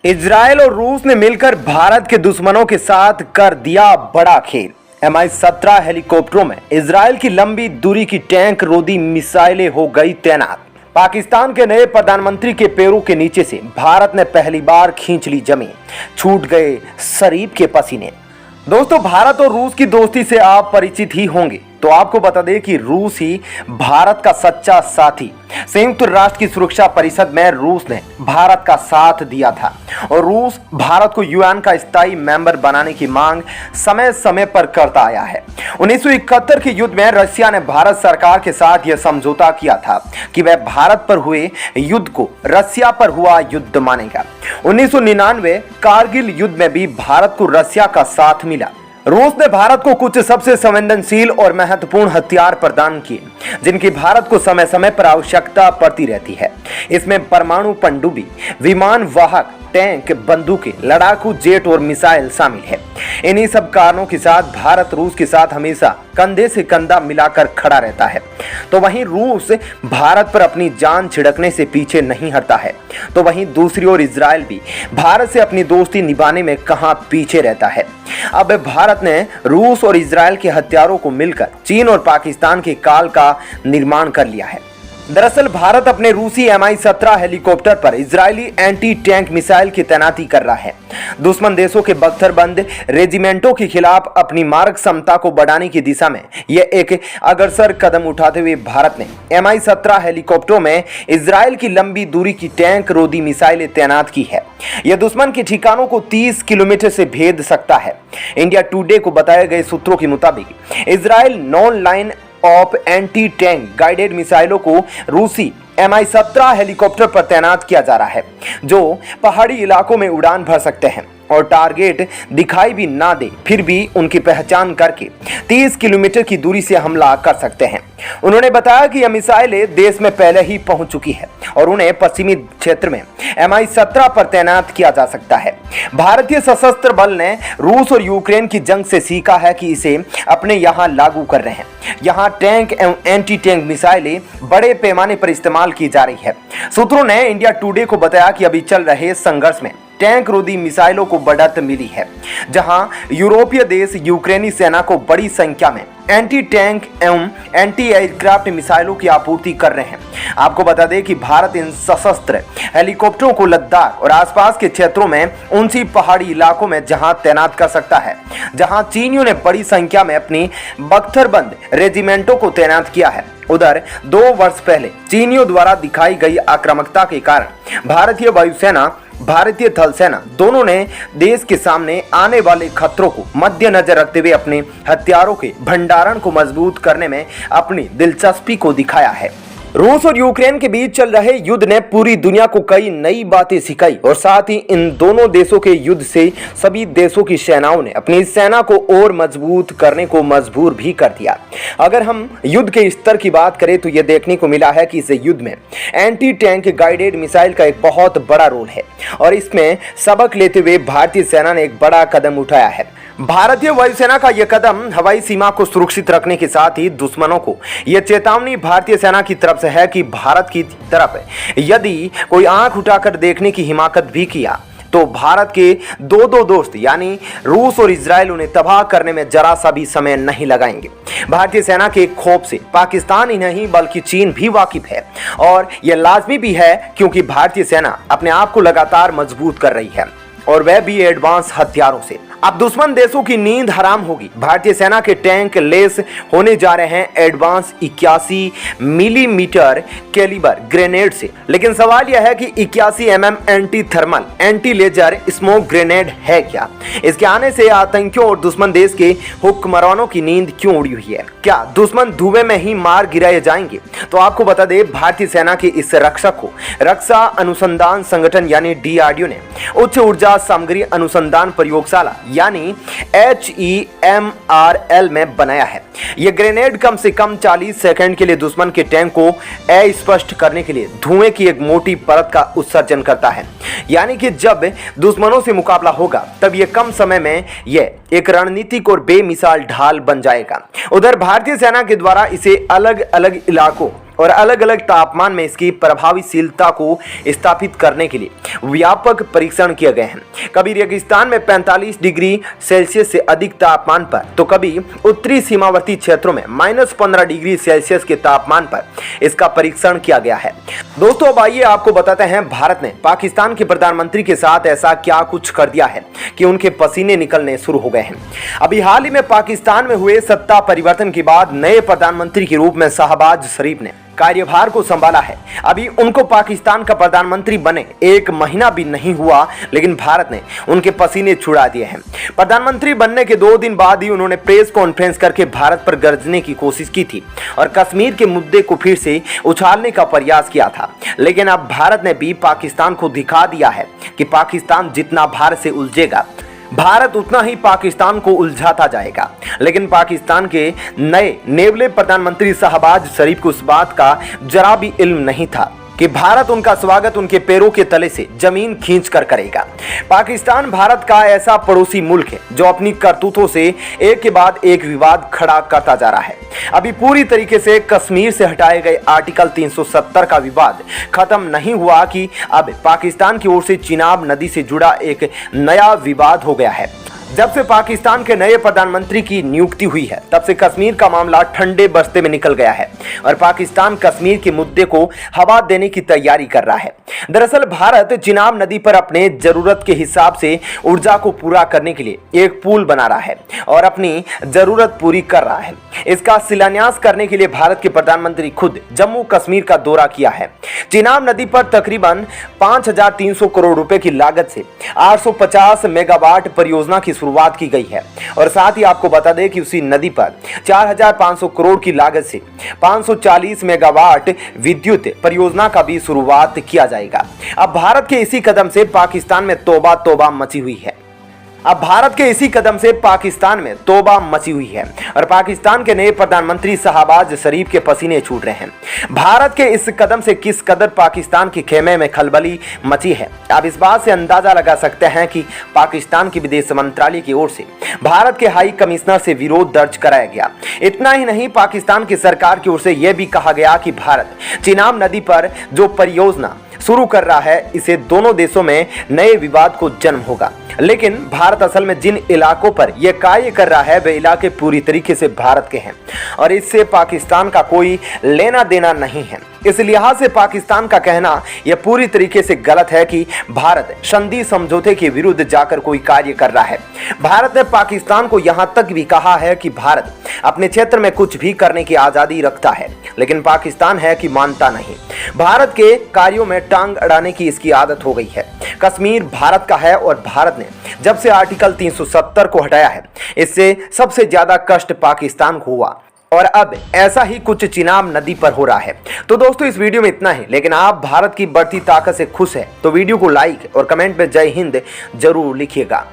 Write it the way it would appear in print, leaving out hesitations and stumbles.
Israel और रूस ने मिलकर भारत के दुश्मनों के साथ कर दिया बड़ा खेल। Mi-17 हेलीकॉप्टरों में इजराइल की लंबी दूरी की टैंक रोधी मिसाइलें हो गई तैनात। पाकिस्तान के नए प्रधानमंत्री के पैरों के नीचे से भारत ने पहली बार खींच ली जमीन, छूट गए शरीफ के पसीने। दोस्तों, भारत और रूस की दोस्ती से आप परिचित ही होंगे, तो आपको बता दें कि रूस ही भारत का सच्चा साथी। संयुक्त राष्ट्र की सुरक्षा परिषद में रूस ने भारत का साथ दिया था और रूस भारत को यूएन का स्थायी मेंबर बनाने की मांग समय समय पर करता आया है। 1971 के युद्ध में रशिया ने भारत सरकार के साथ यह समझौता किया था कि वह भारत पर हुए युद्ध को रशिया पर हुआ युद्ध मानेगा। 1999 कारगिल युद्ध में भी भारत को रशिया का साथ मिला। रूस ने भारत को कुछ सबसे संवेदनशील और महत्वपूर्ण हथियार प्रदान किए, जिनकी भारत को समय समय पर आवश्यकता पड़ती रहती है। इसमें परमाणु पनडुब्बी, विमान वाहक, टैंक, बंदूकें, लड़ाकू जेट और मिसाइल शामिल है। इन्हीं सब कारणों के साथ भारत रूस के साथ हमेशा कंधे से कंधा मिलाकर खड़ा रहता है। तो वहीं रूस भारत पर अपनी जान छिड़कने से पीछे नहीं हटता है, तो वहीं दूसरी ओर इजराइल भी भारत से अपनी दोस्ती निभाने में कहां पीछे रहता है। अब भारत ने रूस और इजराइल के हथियारों को मिलकर चीन और पाकिस्तान के काल का निर्माण कर लिया है। दरअसल भारत अपने रूसी Mi-17 हेलीकॉप्टर पर इजरायली एंटी टैंक मिसाइल की तैनाती कर रहा है। दुश्मन देशों के बख्तरबंद रेजिमेंटों के खिलाफ अपनी मारक क्षमता को बढ़ाने की दिशा में यह एक अग्रसर कदम उठाते हुए भारत ने Mi-17 हेलीकॉप्टरों में इजराइल की लंबी दूरी की टैंक रोधी मिसाइलें तैनात की है। यह दुश्मन के ठिकानों को 30 किलोमीटर से भेद सकता है। इंडिया टुडे को बताए गए सूत्रों के मुताबिक Israel non line of anti tank guided मिसाइलों को रूसी Mi-17 हेलीकॉप्टर पर तैनात किया जा रहा है, जो पहाड़ी इलाकों में उड़ान भर सकते हैं और टारगेट दिखाई भी ना दे फिर भी उनकी पहचान करके 30 किलोमीटर की दूरी से हमला कर सकते हैं। उन्होंने बताया कि यह मिसाइलें देश में पहले ही पहुंच चुकी है और उन्हें पश्चिमी क्षेत्र में Mi-17 पर तैनात किया जा सकता है। भारतीय सशस्त्र बल ने रूस और यूक्रेन की जंग से सीखा है कि इसे अपने यहाँ लागू कर रहे हैं। यहाँ टैंक एवं एंटी टैंक मिसाइलें बड़े पैमाने पर इस्तेमाल की जा रही है। सूत्रों ने इंडिया टुडे को बताया कि अभी चल रहे संघर्ष में टैंक रोधी मिसाइलों को बढ़त मिली है, जहां यूरोपीय देश यूक्रेनी सेना को बड़ी संख्या में एंटी टैंक एवं एंटी एयरक्राफ्ट मिसाइलों की आपूर्ति कर रहे हैं। आपको बता दें कि भारत इन सशस्त्र हेलीकॉप्टरों को लद्दाख और आसपास के क्षेत्रों में ऊंची पहाड़ी इलाकों में जहां तैनात कर सकता है, जहां चीनियों ने बड़ी संख्या में अपनी बख्तरबंद रेजिमेंटों को तैनात किया है। उधर 2 वर्ष पहले चीनियों द्वारा दिखाई गई आक्रामकता के कारण भारतीय वायुसेना, भारतीय थल सेना दोनों ने देश के सामने आने वाले खतरों को मद्देनजर रखते हुए अपने हथियारों के भंडारण को मजबूत करने में अपनी दिलचस्पी को दिखाया है। रूस और यूक्रेन के बीच चल रहे युद्ध ने पूरी दुनिया को कई नई बातें सिखाई और साथ ही इन दोनों देशों के युद्ध से सभी देशों की सेनाओं ने अपनी सेना को और मजबूत करने को मजबूर भी कर दिया। अगर हम युद्ध के स्तर की बात करें तो यह देखने को मिला है कि इस युद्ध में एंटी टैंक गाइडेड मिसाइल का एक बहुत बड़ा रोल है और इसमें सबक लेते हुए भारतीय सेना ने एक बड़ा कदम उठाया है। भारतीय वायुसेना का यह कदम हवाई सीमा को सुरक्षित रखने के साथ ही दुश्मनों को यह चेतावनी भारतीय सेना की तरफ से है कि भारत की तरफ यदि कोई आंख उठाकर देखने की हिमाकत भी किया तो भारत के दो दोस्त यानी रूस और इजराइल उन्हें तबाह करने में जरा सा भी समय नहीं लगाएंगे। भारतीय सेना के खौफ से पाकिस्तान ही नहीं बल्कि चीन भी वाकिफ है और यह लाजमी भी है, क्योंकि भारतीय सेना अपने आप को लगातार मजबूत कर रही है और वह भी एडवांस हथियारों से। अब दुश्मन देशों की नींद हराम होगी। भारतीय सेना के टैंक लेस होने जा रहे हैं एडवांस 81 मिलीमीटर कैलिबर ग्रेनेड से। लेकिन सवाल यह है कि 81 mm anti thermal anti laser smoke grenade है क्या? इसके आने से आतंकियों और दुश्मन देश के हुक्मरानों की नींद क्यों उड़ी हुई है? क्या दुश्मन धुएं में ही मार गिराए जाएंगे? तो आपको बता दें, भारतीय सेना के इस रक्षक को रक्षा अनुसंधान संगठन यानी DRDO ने उच्च ऊर्जा सामग्री अनुसंधान प्रयोगशाला यानी HEMRL में बनाया है। यह ग्रेनेड कम से कम 40 सेकंड के लिए दुश्मन के टैंक को अस्पष्ट करने के लिए धुएं की एक मोटी परत का उत्सर्जन करता है। यानी कि जब दुश्मनों से मुकाबला होगा तब यह कम समय में यह एक रणनीतिक और बेमिसाल ढाल बन जाएगा। उधर भारतीय सेना के द्वारा इसे अलग अलग इलाकों और अलग अलग तापमान में इसकी प्रभावशीलता को स्थापित करने के लिए व्यापक परीक्षण किए गए हैं। कभी रेगिस्तान में 45 डिग्री सेल्सियस से अधिक तापमान पर, तो कभी उत्तरी सीमावर्ती क्षेत्रों में -15 डिग्री सेल्सियस के तापमान पर इसका परीक्षण किया गया है। दोस्तों, अब आइए आपको बताते हैं भारत ने पाकिस्तान के प्रधानमंत्री के साथ ऐसा क्या कुछ कर दिया है कि उनके पसीने निकलने शुरू हो गए हैं। अभी हाल ही में पाकिस्तान में हुए सत्ता परिवर्तन के बाद नए प्रधानमंत्री के रूप में शहबाज शरीफ ने कार्यभार को संभाला है। अभी उनको पाकिस्तान का प्रधानमंत्री बने 1 महीना भी नहीं हुआ, लेकिन भारत ने उनके पसीने छुड़ा दिए हैं। प्रधानमंत्री बनने के 2 दिन बाद ही उन्होंने प्रेस कॉन्फ्रेंस करके भारत पर गरजने की कोशिश की थी और कश्मीर के मुद्दे को फिर से उछालने का प्रयास किया था। लेकिन अब भारत ने भी पाकिस्तान को दिखा दिया है कि पाकिस्तान जितना भारत से उलझेगा, भारत उतना ही पाकिस्तान को उलझाता जाएगा। लेकिन पाकिस्तान के नए नेवले प्रधानमंत्री शहबाज शरीफ को इस बात का जरा भी इल्म नहीं था कि भारत उनका स्वागत उनके पैरों के तले से जमीन खींचकर करेगा। पाकिस्तान भारत का ऐसा पड़ोसी मुल्क है जो अपनी करतूतों से एक के बाद एक विवाद खड़ा करता जा रहा है। अभी पूरी तरीके से कश्मीर से हटाए गए आर्टिकल 370 का विवाद खत्म नहीं हुआ कि अब पाकिस्तान की ओर से चिनाब नदी से जुड़ा एक नया विवाद हो गया है। जब से पाकिस्तान के नए प्रधानमंत्री की नियुक्ति हुई है, तब से कश्मीर का मामला ठंडे बस्ते में निकल गया है और पाकिस्तान कश्मीर के मुद्दे को हवा देने की तैयारी कर रहा है। दरअसल भारत चिनाब नदी पर अपने जरूरत के हिसाब से ऊर्जा को पूरा करने के लिए एक पुल बना रहा है और अपनी जरूरत पूरी कर रहा है। इसका शिलान्यास करने के लिए भारत के प्रधानमंत्री खुद जम्मू कश्मीर का दौरा किया है। चिनाब नदी पर तकरीबन 5300 करोड़ रुपए की लागत से 850 मेगावाट परियोजना की शुरुआत की गई है और साथ ही आपको बता दें कि उसी नदी पर 4500 करोड़ की लागत से 540 मेगावाट विद्युत परियोजना का भी शुरुआत किया जाएगा। अब भारत के इसी कदम से पाकिस्तान में तौबा तौबा मची हुई है। और पाकिस्तान के नए प्रधानमंत्री शहबाज शरीफ के पसीने छूट रहे हैं। भारत के इस कदम से किस कदर पाकिस्तान के खेमे में खलबली मची है, आप इस बात से अंदाजा लगा सकते हैं कि पाकिस्तान के विदेश मंत्रालय की ओर से भारत के हाई कमिश्नर से विरोध दर्ज कराया गया। इतना ही नहीं, पाकिस्तान की सरकार की ओर से यह भी कहा गया कि भारत चिनाब नदी पर जो परियोजना शुरू कर रहा है, इसे दोनों देशों में नए विवाद को जन्म होगा। लेकिन भारत असल में जिन इलाकों पर यह कार्य कर रहा है, वे इलाके पूरी तरीके से भारत के हैं और इससे पाकिस्तान का कोई लेना देना नहीं है। इस लिहाज से पाकिस्तान का कहना यह पूरी तरीके से गलत है कि भारत संधि समझौते के विरुद्ध जाकर कोई कार्य कर रहा है। भारत ने पाकिस्तान को यहां तक भी कहा है कि भारत अपने क्षेत्र में कुछ भी करने की आजादी रखता है, लेकिन पाकिस्तान है कि मानता नहीं। भारत के कार्यों में टांग अड़ाने की इसकी आदत हो गई है। कश्मीर भारत का है और भारत ने जब से आर्टिकल 370 को हटाया है, इससे सबसे ज्यादा कष्ट पाकिस्तान को हुआ और अब ऐसा ही कुछ चिनाब नदी पर हो रहा है। तो दोस्तों, इस वीडियो में इतना ही, लेकिन आप भारत की बढ़ती ताकत से खुश हैं तो वीडियो को लाइक और कमेंट में जय हिंद जरूर लिखिएगा।